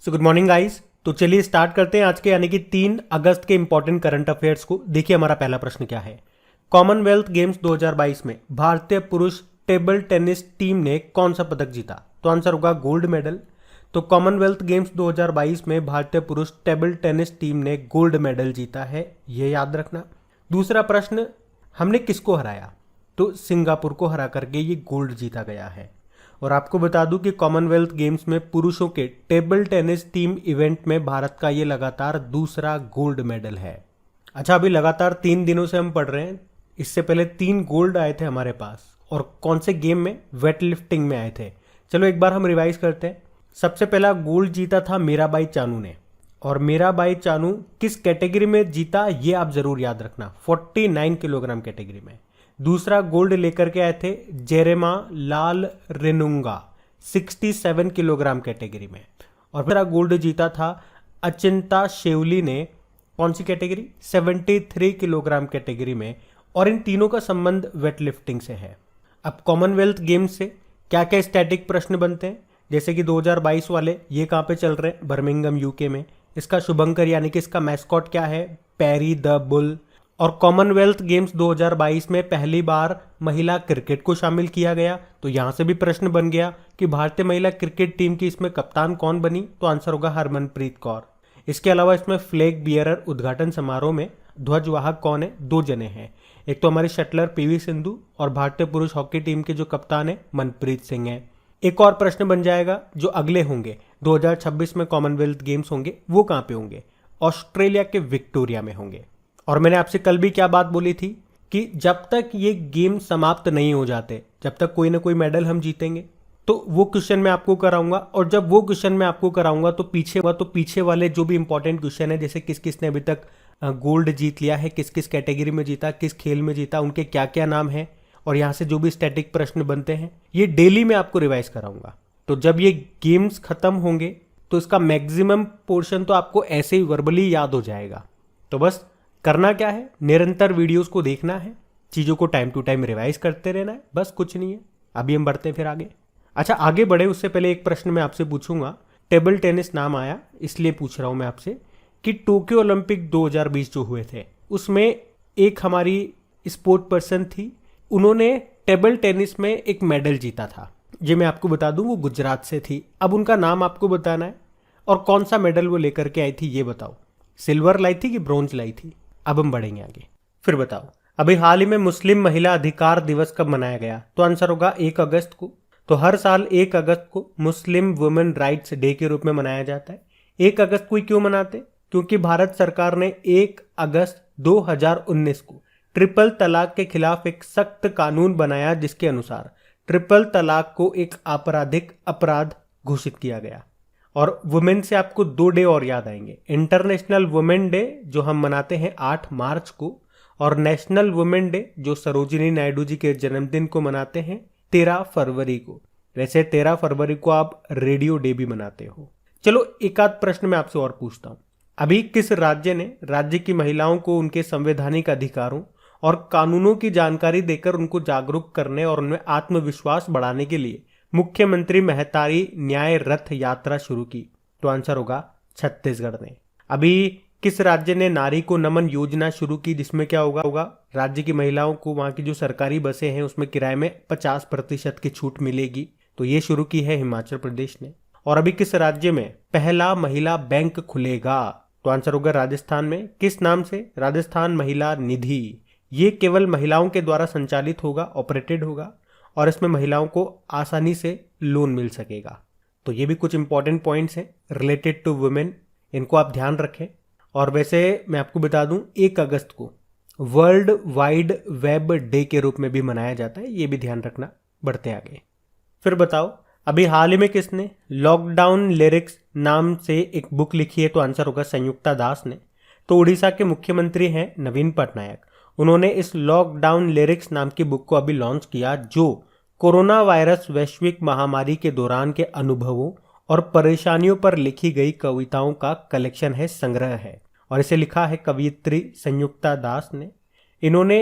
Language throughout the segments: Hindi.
So good morning guys. तो चलिए स्टार्ट करते हैं आज के यानी कि 3 अगस्त के इंपॉर्टेंट करंट अफेयर्स को। देखिए हमारा पहला प्रश्न क्या है। कॉमनवेल्थ गेम्स 2022 में भारतीय पुरुष टेबल टेनिस टीम ने कौन सा पदक जीता? तो आंसर होगा गोल्ड मेडल। तो कॉमनवेल्थ गेम्स 2022 में भारतीय पुरुष टेबल टेनिस टीम ने गोल्ड मेडल जीता है, ये याद रखना। दूसरा प्रश्न, हमने किसको हराया? तो सिंगापुर को हरा करके ये गोल्ड जीता गया है। और आपको बता दूं कि कॉमनवेल्थ गेम्स में पुरुषों के टेबल टेनिस टीम इवेंट में भारत का ये लगातार दूसरा गोल्ड मेडल है। अच्छा, अभी लगातार 3 दिनों से हम पढ़ रहे हैं। इससे पहले 3 गोल्ड आए थे हमारे पास, और कौन से गेम में? वेट लिफ्टिंग में आए थे। चलो एक बार हम रिवाइज करते हैं। सबसे पहला गोल्ड जीता था मीराबाई चानू ने, और मीराबाई चानू किस कैटेगरी में जीता ये आप जरूर याद रखना, 49 किलोग्राम कैटेगरी में। दूसरा गोल्ड लेकर के आए थे जेरेमा लाल रेनुंगा, 67 किलोग्राम कैटेगरी में। और फिर गोल्ड जीता था अचिंता शेवली ने, कौन सी कैटेगरी? 73 किलोग्राम कैटेगरी में। और इन तीनों का संबंध वेट लिफ्टिंग से है। अब कॉमनवेल्थ गेम्स से क्या क्या स्टैटिक प्रश्न बनते हैं, जैसे कि 2022 वाले, ये कहाँ पे चल रहे हैं? बर्मिंघम यूके में। इसका शुभंकर यानी कि इसका मैस्कॉट क्या है? पैरी द बुल। और कॉमनवेल्थ गेम्स 2022 में पहली बार महिला क्रिकेट को शामिल किया गया, तो यहां से भी प्रश्न बन गया कि भारतीय महिला क्रिकेट टीम की इसमें कप्तान कौन बनी? तो आंसर होगा हरमनप्रीत कौर। इसके अलावा इसमें फ्लैग बियरर उद्घाटन समारोह में ध्वजवाहक कौन है? 2 जने हैं। एक तो हमारे शटलर पीवी सिंधु, और भारतीय पुरुष हॉकी टीम के जो कप्तान है मनप्रीत सिंह है। एक और प्रश्न बन जाएगा जो अगले होंगे 2026 में कॉमनवेल्थ गेम्स होंगे, वो कहाँ पे होंगे? ऑस्ट्रेलिया के विक्टोरिया में होंगे। और मैंने आपसे कल भी क्या बात बोली थी कि जब तक ये गेम समाप्त नहीं हो जाते, जब तक कोई ना कोई मेडल हम जीतेंगे। तो वो क्वेश्चन मैं आपको कराऊंगा, और जब वो क्वेश्चन मैं आपको कराऊंगा तो पीछे वाले जो भी इंपॉर्टेंट क्वेश्चन है, जैसे किस किस ने अभी तक गोल्ड जीत लिया है, किस किस कैटेगरी में जीता, किस खेल में जीता, उनके क्या क्या नाम है, और यहाँ से जो भी स्टैटिक प्रश्न बनते हैं, ये डेली मैं आपको रिवाइज कराऊंगा। तो जब ये गेम्स खत्म होंगे तो इसका मैक्सिमम पोर्शन तो आपको ऐसे ही वर्बली याद हो जाएगा। तो बस करना क्या है, निरंतर वीडियोस को देखना है, चीज़ों को टाइम टू टाइम रिवाइज करते रहना है, बस कुछ नहीं है। अभी हम बढ़ते हैं फिर आगे। अच्छा, आगे बढ़े उससे पहले एक प्रश्न मैं आपसे पूछूंगा। टेबल टेनिस नाम आया इसलिए पूछ रहा हूं मैं आपसे कि टोक्यो ओलंपिक 2020 जो हुए थे, उसमें एक हमारी स्पोर्ट पर्सन थी, उन्होंने टेबल टेनिस में एक मेडल जीता था। ये मैं आपको बता दूं, वो गुजरात से थी। अब उनका नाम आपको बताना है, और कौन सा मेडल वो लेकर के आई थी ये बताओ। सिल्वर लाई थी कि ब्रॉन्ज लाई थी? अब हम बढ़ेंगे आगे। फिर बताओ, अभी हाल ही में मुस्लिम महिला अधिकार दिवस कब मनाया गया? तो आंसर होगा 1 अगस्त को। तो हर साल 1 अगस्त को मुस्लिम वुमेन राइट्स डे के रूप में मनाया जाता है। 1 अगस्त को ही क्यों मनाते? क्योंकि भारत सरकार ने 1 अगस्त 2019 को ट्रिपल तलाक के खिलाफ एक सख्त कानून बनाया, जिसके अनुसार ट्रिपल तलाक को एक आपराधिक अपराध घोषित किया गया। और वुमेन से आपको 2 डे और याद आएंगे। इंटरनेशनल वुमेन डे जो हम मनाते हैं 8 मार्च को, और नेशनल वुमेन डे जो सरोजिनी नायडू जी के जन्मदिन को मनाते हैं 13 फरवरी को। वैसे 13 फरवरी को आप रेडियो डे भी मनाते हो। चलो एक आध प्रश्न मैं आपसे और पूछता हूं। अभी किस राज्य ने राज्य की महिलाओं को उनके संवैधानिक अधिकारों और कानूनों की जानकारी देकर उनको जागरूक करने और उनमें आत्मविश्वास बढ़ाने के लिए मुख्यमंत्री महतारी न्याय रथ यात्रा शुरू की? तो आंसर होगा छत्तीसगढ़ ने। अभी किस राज्य ने नारी को नमन योजना शुरू की, जिसमें क्या होगा राज्य की महिलाओं को वहां की जो सरकारी बसें हैं उसमें किराए में 50% की छूट मिलेगी? तो ये शुरू की है हिमाचल प्रदेश ने। और अभी किस राज्य में पहला महिला बैंक खुलेगा? तो आंसर होगा राजस्थान में। किस नाम से? राजस्थान महिला निधि। ये केवल महिलाओं के द्वारा संचालित होगा, ऑपरेटेड होगा, और इसमें महिलाओं को आसानी से लोन मिल सकेगा। तो ये भी कुछ इंपॉर्टेंट पॉइंट्स हैं रिलेटेड टू वुमेन, इनको आप ध्यान रखें। और वैसे मैं आपको बता दूं, 1 अगस्त को वर्ल्ड वाइड वेब डे के रूप में भी मनाया जाता है, ये भी ध्यान रखना। बढ़ते आगे। फिर बताओ, अभी हाल ही में किसने लॉकडाउन लिरिक्स नाम से एक बुक लिखी है? तो आंसर होगा संयुक्ता दास ने। तो उड़ीसा के मुख्यमंत्री हैं नवीन पटनायक। उन्होंने इस लॉकडाउन लिरिक्स नाम की बुक को अभी लॉन्च किया, जो कोरोना वायरस वैश्विक महामारी के दौरान के अनुभवों और परेशानियों पर लिखी गई कविताओं का कलेक्शन है, संग्रह है। और इसे लिखा है कवयित्री संयुक्ता दास ने। इन्होंने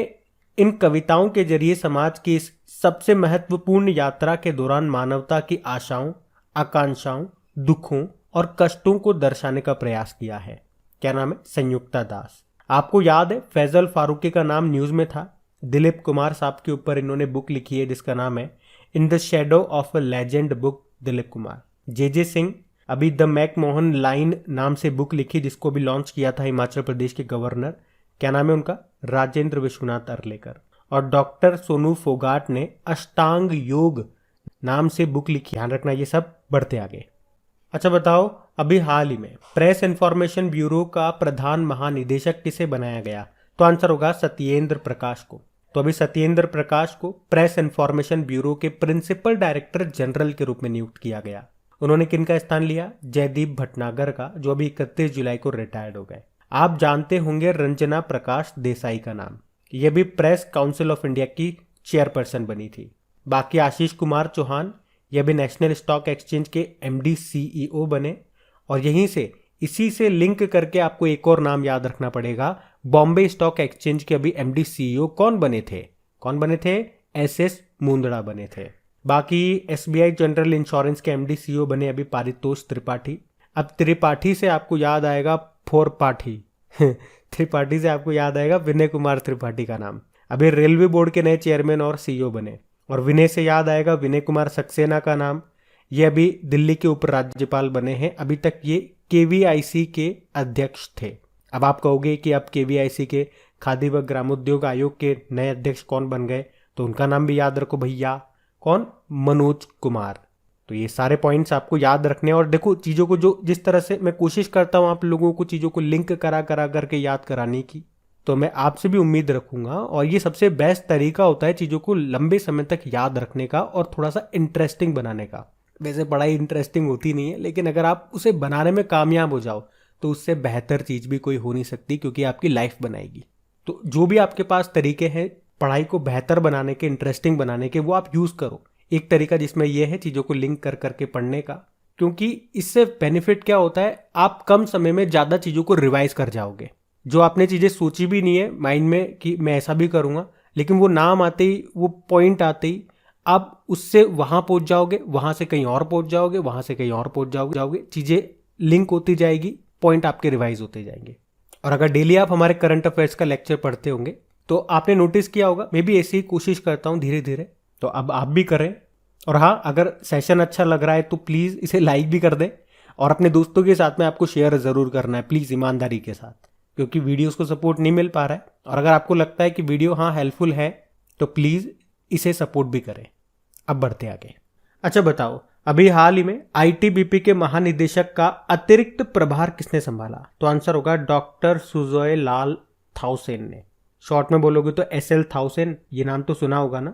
इन कविताओं के जरिए समाज की इस सबसे महत्वपूर्ण यात्रा के दौरान मानवता की आशाओं, आकांक्षाओं, दुखों और कष्टों को दर्शाने का प्रयास किया है। क्या नाम है? संयुक्ता दास। आपको याद है फैजल फारूकी का नाम न्यूज में था। दिलीप कुमार साहब के ऊपर इन्होंने बुक लिखी है जिसका नाम है in the shadow of a legend book, Dilip Kumar. J Singh अभी द मैकमोहन लाइन नाम से बुक लिखी जिसको भी लॉन्च किया था हिमाचल प्रदेश के गवर्नर। क्या नाम है उनका? राजेंद्र विश्वनाथ अर्लेकर। और डॉक्टर सोनू फोगाट ने अष्टांग योग नाम से बुक लिखी। ध्यान रखना ये सब बढ़ते आगे। अच्छा बताओ, अभी हाल ही में प्रेस इंफॉर्मेशन ब्यूरो का प्रधान महानिदेशक किसे बनाया गया? तो आंसर होगा सत्येंद्र प्रकाश को। तो अभी सत्येंद्र प्रकाश को प्रेस इंफॉर्मेशन ब्यूरो के प्रिंसिपल डायरेक्टर जनरल के रूप में नियुक्त किया गया। उन्होंने किनका स्थान लिया? जयदीप भटनागर का, जो अभी 31 जुलाई को रिटायर्ड हो गए। आप जानते होंगे रंजना प्रकाश देसाई का नाम, ये भी प्रेस काउंसिल ऑफ इंडिया की चेयरपर्सन बनी थी। बाकी आशीष कुमार चौहान, ये भी नेशनल स्टॉक एक्सचेंज के एमडी सीईओ बने। और यहीं से इसी से लिंक करके आपको एक और नाम याद रखना पड़ेगा, बॉम्बे स्टॉक एक्सचेंज के अभी एमडी सीईओ कौन बने थे? कौन बने थे? एसएस मुंदड़ा बने थे। बाकी एसबीआई जनरल इंश्योरेंस के एमडी सीईओ बने अभी पारितोष त्रिपाठी। अब त्रिपाठी से आपको याद आएगा फोर पाठी त्रिपाठी से आपको याद आएगा विनय कुमार त्रिपाठी का नाम। अभी रेलवे बोर्ड के नए चेयरमैन और सीईओ बने। और विनय से याद आएगा विनय कुमार सक्सेना का नाम, ये अभी दिल्ली के उपराज्यपाल बने हैं। अभी तक ये केवीआईसी के अध्यक्ष थे। अब आप कहोगे कि अब केवीआईसी के खादी व ग्रामोद्योग आयोग के नए अध्यक्ष कौन बन गए? तो उनका नाम भी याद रखो भैया। कौन? मनोज कुमार। तो ये सारे पॉइंट्स आपको याद रखने। और देखो चीज़ों को जो जिस तरह से मैं कोशिश करता हूँ आप लोगों को चीज़ों को लिंक करा करके याद कराने की, तो मैं आपसे भी उम्मीद रखूंगा। और ये सबसे बेस्ट तरीका होता है चीज़ों को लंबे समय तक याद रखने का और थोड़ा सा इंटरेस्टिंग बनाने का। वैसे पढ़ाई इंटरेस्टिंग होती नहीं है, लेकिन अगर आप उसे बनाने में कामयाब हो जाओ तो उससे बेहतर चीज़ भी कोई हो नहीं सकती, क्योंकि आपकी लाइफ बनाएगी। तो जो भी आपके पास तरीके हैं पढ़ाई को बेहतर बनाने के, इंटरेस्टिंग बनाने के, वो आप यूज़ करो। एक तरीका जिसमें यह है चीज़ों को लिंक कर करके पढ़ने का, क्योंकि इससे बेनिफिट क्या होता है, आप कम समय में ज़्यादा चीज़ों को रिवाइज कर जाओगे। जो आपने चीज़ें सोची भी नहीं है माइंड में कि मैं ऐसा भी करूँगा, लेकिन वो नाम आते ही, वो पॉइंट आते ही आप उससे वहाँ पहुँच जाओगे, वहाँ से कहीं और पहुँच जाओगे, वहाँ से कहीं और पहुँच जाओगे। चीज़ें लिंक होती जाएगी, पॉइंट आपके रिवाइज होते जाएंगे। और अगर डेली आप हमारे करंट अफेयर्स का लेक्चर पढ़ते होंगे तो आपने नोटिस किया होगा, मैं भी ऐसी ही कोशिश करता हूँ धीरे धीरे, तो अब आप भी करें। और हाँ, अगर सेशन अच्छा लग रहा है तो प्लीज़ इसे लाइक भी कर दें और अपने दोस्तों के साथ में आपको शेयर ज़रूर करना है, प्लीज़ ईमानदारी के साथ, क्योंकि वीडियोस को सपोर्ट नहीं मिल पा रहा है। और अगर आपको लगता है कि वीडियो हाँ हेल्पफुल है तो प्लीज़ इसे सपोर्ट भी करें। अब बढ़ते आगे। अच्छा बताओ, अभी हाल ही में आईटीबीपी के महानिदेशक का अतिरिक्त प्रभार किसने संभाला? तो आंसर होगा डॉक्टर सुजॉय लाल थाउसेन ने। शॉर्ट में बोलोगे तो एसएल थाउसेन, ये नाम तो सुना होगा ना।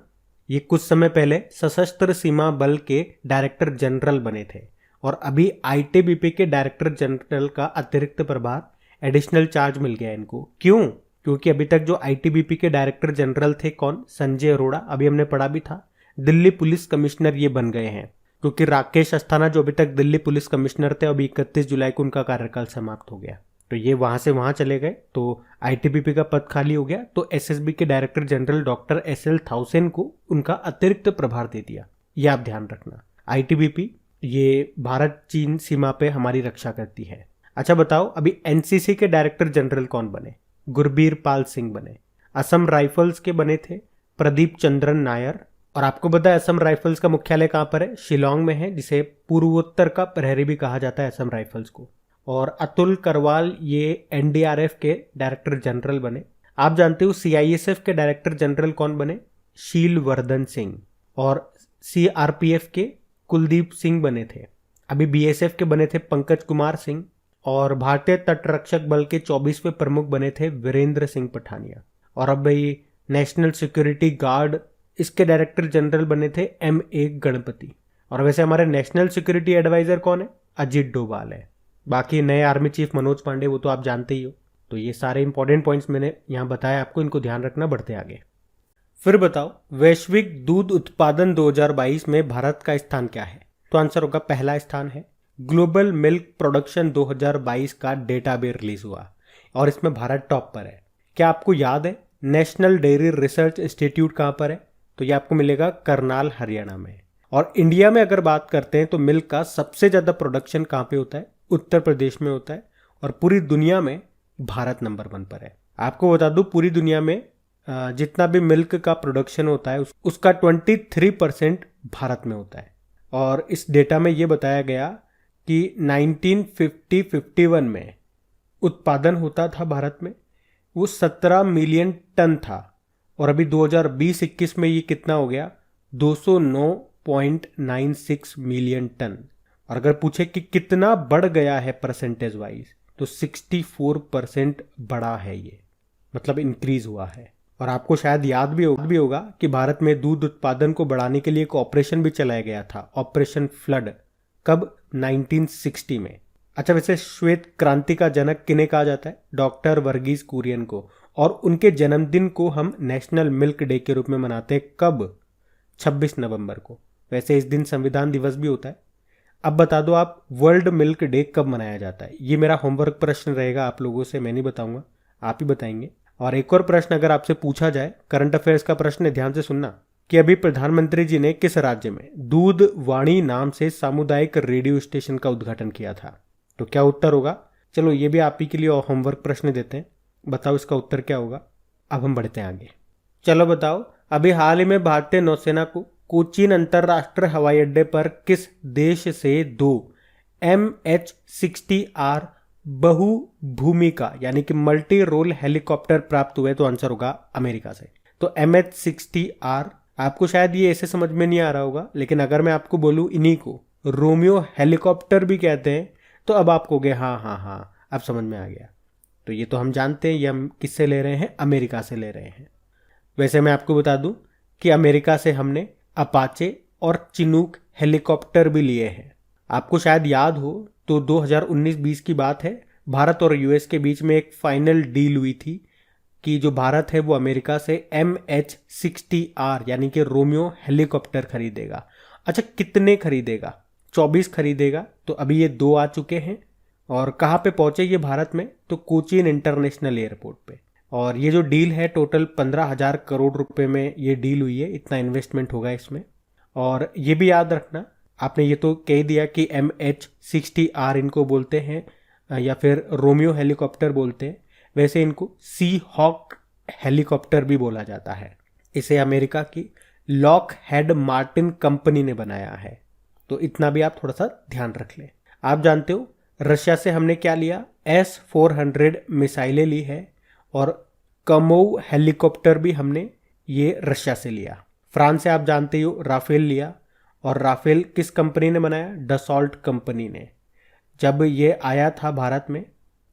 ये कुछ समय पहले सशस्त्र सीमा बल के डायरेक्टर जनरल बने थे और अभी आईटीबीपी के डायरेक्टर जनरल का अतिरिक्त प्रभार, एडिशनल चार्ज मिल गया इनको। क्यों? क्योंकि अभी तक जो आईटीबीपी के डायरेक्टर जनरल थे कौन? संजय अरोड़ा, अभी हमने पढ़ा भी था, दिल्ली पुलिस कमिश्नर ये बन गए हैं। क्योंकि राकेश अस्थाना जो अभी तक दिल्ली पुलिस कमिश्नर थे, अभी 31 जुलाई को उनका कार्यकाल समाप्त हो गया, तो ये वहां से वहां चले गए, तो आईटीबीपी का पद खाली हो गया। तो एसएसबी के डायरेक्टर जनरल डॉक्टर एसएल थाउसेन को उनका अतिरिक्त प्रभार दे दिया। ये आप ध्यान रखना। आईटीबीपी ये भारत चीन सीमा पे हमारी रक्षा करती है। अच्छा बताओ, अभी एनसीसी के डायरेक्टर जनरल कौन बने? गुरबीर पाल सिंह बने। असम राइफल्स के बने थे प्रदीप चंद्रन नायर। और आपको पता है असम राइफल्स का मुख्यालय कहाँ पर है? शिलोंग में है, जिसे पूर्वोत्तर का प्रहरी भी कहा जाता है असम राइफल्स को। और अतुल करवाल ये एनडीआरएफ के डायरेक्टर जनरल बने। आप जानते हो सीआईएसएफ के डायरेक्टर जनरल कौन बने? शील वर्धन सिंह। और सीआरपीएफ के कुलदीप सिंह बने थे। अभी बीएसएफ के बने थे पंकज कुमार सिंह। और भारतीय तटरक्षक बल के 24वें प्रमुख बने थे वीरेंद्र सिंह पठानिया। और अब भाई नेशनल सिक्योरिटी गार्ड, इसके डायरेक्टर जनरल बने थे M.A. गणपति। और वैसे हमारे नेशनल सिक्योरिटी एडवाइजर कौन है? अजीत डोभाल है। बाकी नए आर्मी चीफ मनोज पांडे, वो तो आप जानते ही हो। तो ये सारे इंपॉर्टेंट पॉइंट्स मैंने यहाँ बताया आपको, इनको ध्यान रखना। बढ़ते आगे। फिर बताओ, वैश्विक दूध उत्पादन 2022 में भारत का स्थान क्या है? तो आंसर होगा पहला स्थान है। ग्लोबल मिल्क प्रोडक्शन 2022 का डेटा भी रिलीज हुआ और इसमें भारत टॉप पर है। क्या आपको याद है नेशनल डेयरी रिसर्च इंस्टीट्यूट कहाँ पर है? तो ये आपको मिलेगा करनाल, हरियाणा में। और इंडिया में अगर बात करते हैं तो मिल्क का सबसे ज़्यादा प्रोडक्शन कहाँ पे होता है? उत्तर प्रदेश में होता है। और पूरी दुनिया में भारत नंबर 1 पर है। आपको बता दूं, पूरी दुनिया में जितना भी मिल्क का प्रोडक्शन होता है उसका 23% भारत में होता है। और इस डेटा में ये बताया गया कि 1950-51 में उत्पादन होता था भारत में, वो 17 मिलियन टन था। और अभी 2020-21 में ये कितना हो गया? 209.96 मिलियन टन। और अगर पूछे कि कितना बढ़ गया है परसेंटेज वाइज, तो 64% बढ़ा है ये, मतलब इंक्रीज हुआ है। और आपको शायद याद भी होगा कि भारत में दूध उत्पादन को बढ़ाने के लिए एक ऑपरेशन भी चलाया गया था, ऑपरेशन फ्लड। कब? 1960 में। अच्छा, वैसे श्वेत क्रांति का जनक किन्हें कहा जाता है? डॉक्टर वर्गीज कुरियन को। और उनके जन्मदिन को हम नेशनल मिल्क डे के रूप में मनाते हैं। कब? 26 नवंबर को। वैसे इस दिन संविधान दिवस भी होता है। अब बता दो आप, वर्ल्ड मिल्क डे कब मनाया जाता है? ये मेरा होमवर्क प्रश्न रहेगा आप लोगों से, मैं नहीं बताऊंगा, आप ही बताएंगे। और एक और प्रश्न अगर आपसे पूछा जाए, करंट अफेयर्स का प्रश्न है, ध्यान से सुनना, कि अभी प्रधानमंत्री जी ने किस राज्य में दूध वाणी नाम से सामुदायिक रेडियो स्टेशन का उद्घाटन किया था? तो क्या उत्तर होगा? चलो ये भी आप ही के लिए होमवर्क प्रश्न देते हैं, बताओ इसका उत्तर क्या होगा। अब हम बढ़ते हैं आगे। चलो बताओ, अभी हाल ही में भारतीय नौसेना को कोचीन अंतरराष्ट्रीय हवाई अड्डे पर किस देश से 2 MH-60R बहु भूमिका यानी कि मल्टी रोल हेलीकॉप्टर प्राप्त हुए? तो आंसर होगा अमेरिका से। तो MH-60R, आपको शायद ये ऐसे समझ में नहीं आ रहा होगा, लेकिन अगर मैं आपको बोलूं इन्हीं को रोमियो हेलीकॉप्टर भी कहते हैं, तो अब आप कहोगे हाँ, अब समझ में आ गया। तो ये तो हम जानते हैं, ये हम किससे ले रहे हैं? अमेरिका से ले रहे हैं। वैसे मैं आपको बता दूं कि अमेरिका से हमने अपाचे और चिनूक हेलीकॉप्टर भी लिए हैं। आपको शायद याद हो तो 2019-20 की बात है, भारत और यूएस के बीच में एक फाइनल डील हुई थी कि जो भारत है वो अमेरिका से MH-60R यानी कि रोमियो हेलीकॉप्टर खरीदेगा। अच्छा, कितने खरीदेगा? 24 खरीदेगा। तो अभी ये 2 आ चुके हैं। और कहाँ पे पहुंचे ये भारत में? तो कोचीन इंटरनेशनल एयरपोर्ट पे। और ये जो डील है टोटल 15,000 करोड़ रुपए में ये डील हुई है, इतना इन्वेस्टमेंट होगा इसमें। और ये भी याद रखना, आपने ये तो कह दिया कि MH-60R इनको बोलते हैं या फिर रोमियो हेलीकॉप्टर बोलते हैं, वैसे इनको सी हॉक हेलीकॉप्टर भी बोला जाता है। इसे अमेरिका की लॉकहेड मार्टिन कंपनी ने बनाया है। तो इतना भी आप थोड़ा सा ध्यान रख लें। आप जानते हो रशिया से हमने क्या लिया? S-400 मिसाइलें ली है। और कमोव हेलीकॉप्टर भी हमने ये रशिया से लिया। फ्रांस से आप जानते हो राफेल लिया। और राफेल किस कंपनी ने बनाया? डसॉल्ट कंपनी ने। जब ये आया था भारत में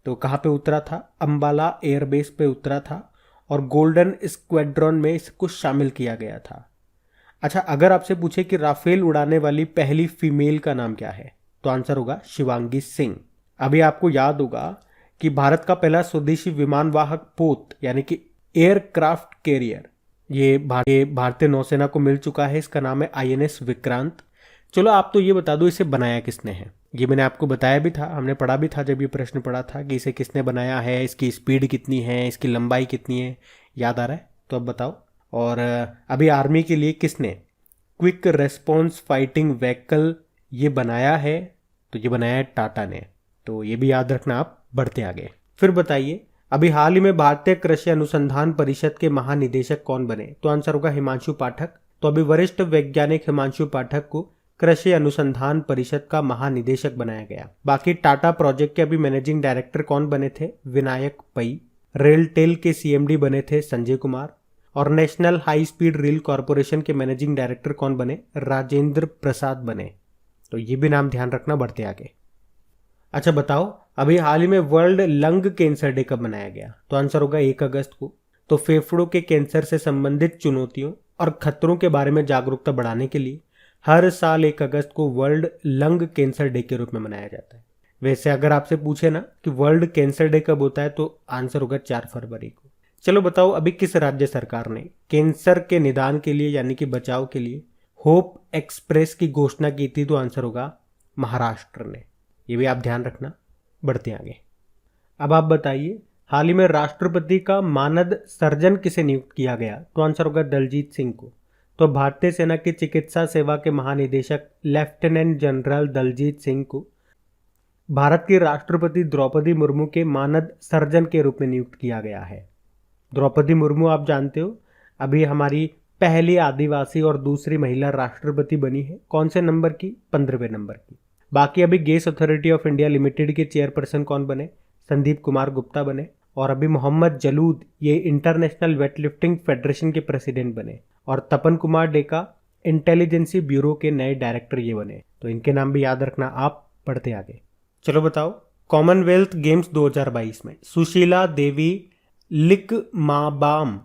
तो कहाँ पे उतरा था? अंबाला एयरबेस पे उतरा था और गोल्डन स्क्वाड्रॉन में इसको शामिल किया गया था। अच्छा, अगर आपसे पूछे कि राफेल उड़ाने वाली पहली फीमेल का नाम क्या है, तो आंसर होगा शिवांगी सिंह। अभी आपको याद होगा कि भारत का पहला स्वदेशी विमान वाहक पोत यानी कि एयरक्राफ्ट कैरियर ये भारतीय नौसेना को मिल चुका है। इसका नाम है INS विक्रांत। चलो आप तो ये बता दो, इसे बनाया किसने है? ये मैंने आपको बताया भी था, हमने पढ़ा भी था जब ये प्रश्न पढ़ा था कि इसे किसने बनाया है, इसकी स्पीड कितनी है, इसकी लंबाई कितनी है, याद आ रहा है? तो अब बताओ। और अभी आर्मी के लिए किसने क्विक रेस्पॉन्स फाइटिंग व्हीकल ये बनाया है? तो ये बनाया है टाटा ने। तो ये भी याद रखना आप। बढ़ते आगे। फिर बताइए, अभी हाल ही में भारतीय कृषि अनुसंधान परिषद के महानिदेशक कौन बने? तो आंसर होगा हिमांशु पाठक। तो अभी वरिष्ठ वैज्ञानिक हिमांशु पाठक को कृषि अनुसंधान परिषद का महानिदेशक बनाया गया। बाकी टाटा प्रोजेक्ट के अभी मैनेजिंग डायरेक्टर कौन बने थे? विनायक पई। रेलटेल के CMD बने थे संजय कुमार। और national high speed rail corporation के मैनेजिंग डायरेक्टर कौन बने? राजेंद्र प्रसाद बने। तो ये भी नाम ध्यान रखना। बढ़ते आगे। अच्छा बताओ, अभी हाल ही में वर्ल्ड लंग कैंसर डे कब मनाया गया? तो आंसर होगा 1 अगस्त को। तो फेफड़ों के कैंसर से संबंधित चुनौतियों और खतरों के बारे में जागरूकता बढ़ाने के लिए हर साल 1 अगस्त को वर्ल्ड लंग कैंसर डे के रूप में मनाया जाता है। वैसे अगर आपसे पूछे ना कि वर्ल्ड कैंसर डे कब होता है, तो आंसर होगा 4 फरवरी को। चलो बताओ, अभी किस राज्य सरकार ने कैंसर के निदान के लिए यानी कि बचाव के लिए होप एक्सप्रेस की घोषणा की थी? तो आंसर होगा महाराष्ट्र ने। ये भी आप ध्यान रखना। बढ़ते आगे। अब आप बताइए, हाल ही में राष्ट्रपति का मानद सर्जन किसे नियुक्त किया गया? तो आंसर होगा दलजीत सिंह को। तो तो भारतीय सेना की चिकित्सा सेवा के महानिदेशक लेफ्टिनेंट जनरल दलजीत सिंह को भारत की राष्ट्रपति द्रौपदी मुर्मू के मानद सर्जन के रूप में नियुक्त किया गया है। द्रौपदी मुर्मू आप जानते हो अभी हमारी पहली आदिवासी और दूसरी महिला राष्ट्रपति बनी है। कौन से नंबर की? 15वें नंबर की। बाकी अभी gas authority of India limited के चेयरपर्सन कौन बने? संदीप कुमार गुप्ता बने। और अभी मोहम्मद जलूद ये इंटरनेशनल वेटलिफ्टिंग फेडरेशन के प्रेसिडेंट बने। और तपन कुमार डेका इंटेलिजेंसी ब्यूरो के नए डायरेक्टर ये बने। तो इनके नाम भी याद रखना आप। पढ़ते आगे। चलो बताओ, कॉमनवेल्थ गेम्स 2022 में सुशीला देवी लिकमाबाम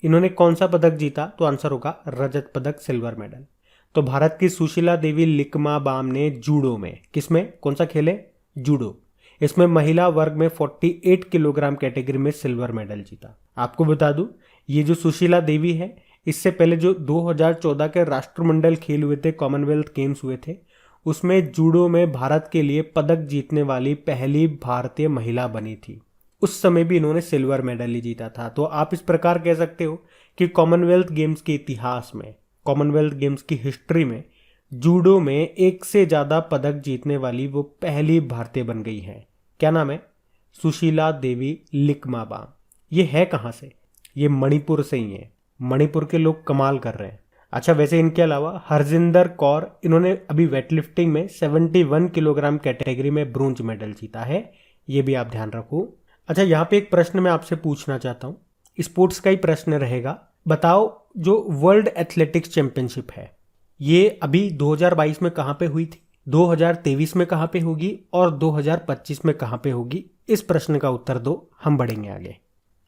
इन्होंने कौन सा पदक जीता? तो आंसर होगा रजत पदक, सिल्वर मेडल। तो भारत की सुशीला देवी लिकमाबाम ने जूडो में, किसमें, कौन सा खेले? जूडो। इसमें महिला वर्ग में 48 किलोग्राम कैटेगरी में सिल्वर मेडल जीता। आपको बता दूं, ये जो सुशीला देवी है, इससे पहले जो 2014 के राष्ट्रमंडल खेल हुए थे, कॉमनवेल्थ गेम्स हुए थे, उसमें जूडो में भारत के लिए पदक जीतने वाली पहली भारतीय महिला बनी थी। उस समय भी इन्होंने सिल्वर मेडल ही जीता था। तो आप इस प्रकार कह सकते हो कि कॉमनवेल्थ गेम्स के इतिहास में, कॉमनवेल्थ गेम्स की हिस्ट्री में जूडो में एक से ज़्यादा पदक जीतने वाली वो पहली भारतीय बन गई हैं। क्या नाम है? सुशीला देवी लिकमाबाम। ये है कहाँ से? ये मणिपुर से ही है। मणिपुर के लोग कमाल कर रहे हैं। अच्छा, वैसे इनके अलावा हरजिंदर कौर, इन्होंने अभी वेटलिफ्टिंग में 71 किलोग्राम कैटेगरी में ब्रोंज मेडल जीता है। ये भी आप ध्यान रखो। अच्छा, यहाँ पे एक प्रश्न मैं आपसे पूछना चाहता हूँ, स्पोर्ट्स का ही प्रश्न रहेगा। बताओ, जो वर्ल्ड एथलेटिक्स चैंपियनशिप है ये अभी 2022 में कहाँ पे हुई थी, 2023 में कहाँ पे होगी और 2025 में कहाँ पे होगी? इस प्रश्न का उत्तर दो, हम बढ़ेंगे आगे।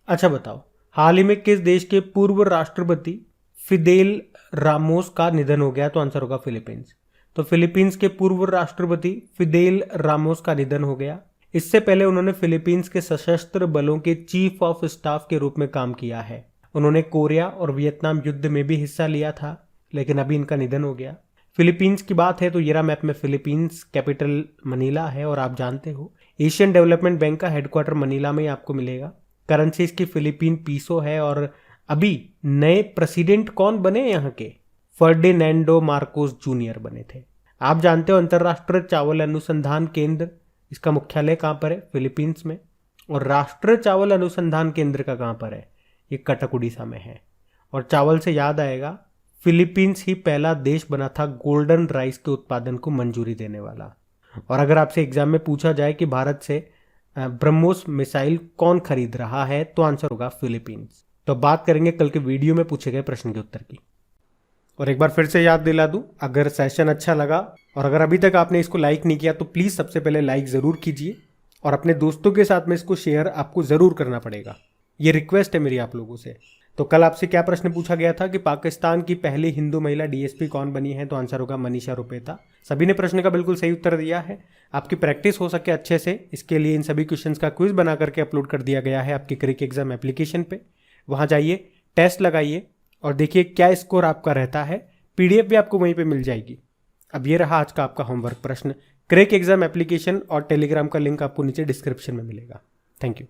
अच्छा बताओ, हाल ही में किस देश के पूर्व राष्ट्रपति फिदेल रामोस का निधन हो गया? तो आंसर होगा फिलीपींस। तो फिलीपींस के पूर्व राष्ट्रपति फिदेल रामोस का निधन हो गया। इससे पहले उन्होंने फिलीपींस के सशस्त्र बलों के चीफ ऑफ स्टाफ के रूप में काम किया है। उन्होंने कोरिया और वियतनाम युद्ध में भी हिस्सा लिया था, लेकिन अभी इनका निधन हो गया। फिलीपींस की बात है तो ये रहा मैप में फिलीपींस, कैपिटल मनीला है। और आप जानते हो एशियन डेवलपमेंट बैंक का हेडक्वार्टर मनीला में ही आपको मिलेगा। करेंसी इसकी फिलीपीन पीसो है। और अभी नए प्रेसिडेंट कौन बने यहाँ के? फर्डिनेंडो मार्कोस जूनियर बने थे। आप जानते हो अंतर्राष्ट्रीय चावल अनुसंधान केंद्र, इसका मुख्यालय कहाँ पर है? फिलीपींस में। और राष्ट्रीय चावल अनुसंधान केंद्र का कहाँ पर है? ये कटक उड़ीसा में है। और चावल से याद आएगा, फिलीपींस ही पहला देश बना था गोल्डन राइस के उत्पादन को मंजूरी देने वाला। और अगर आपसे एग्जाम में पूछा जाए कि भारत से ब्रह्मोस मिसाइल कौन खरीद रहा है, तो आंसर होगा फिलीपींस। तो बात करेंगे कल के वीडियो में पूछे गए प्रश्न के उत्तर की। और एक बार फिर से याद दिला दूं, अगर सेशन अच्छा लगा और अगर अभी तक आपने इसको लाइक नहीं किया तो प्लीज़ सबसे पहले लाइक ज़रूर कीजिए और अपने दोस्तों के साथ में इसको शेयर आपको ज़रूर करना पड़ेगा। ये रिक्वेस्ट है मेरी आप लोगों से। तो कल आपसे क्या प्रश्न पूछा गया था कि पाकिस्तान की पहली हिंदू महिला डीएसपी कौन बनी है? तो आंसर होगा मनीषा रुपेता। सभी ने प्रश्न का बिल्कुल सही उत्तर दिया है। आपकी प्रैक्टिस हो सके अच्छे से, इसके लिए इन सभी क्वेश्चंस का क्विज बना करके अपलोड कर दिया गया है आपकी क्रिक एग्जाम एप्लीकेशन पे। वहाँ जाइए, टेस्ट लगाइए और देखिए क्या स्कोर आपका रहता है। पीडीएफ भी आपको वहीं पे मिल जाएगी। अब ये रहा आज का आपका होमवर्क प्रश्न। क्रिक एग्जाम एप्लीकेशन और टेलीग्राम का लिंक आपको नीचे डिस्क्रिप्शन में मिलेगा। Thank you.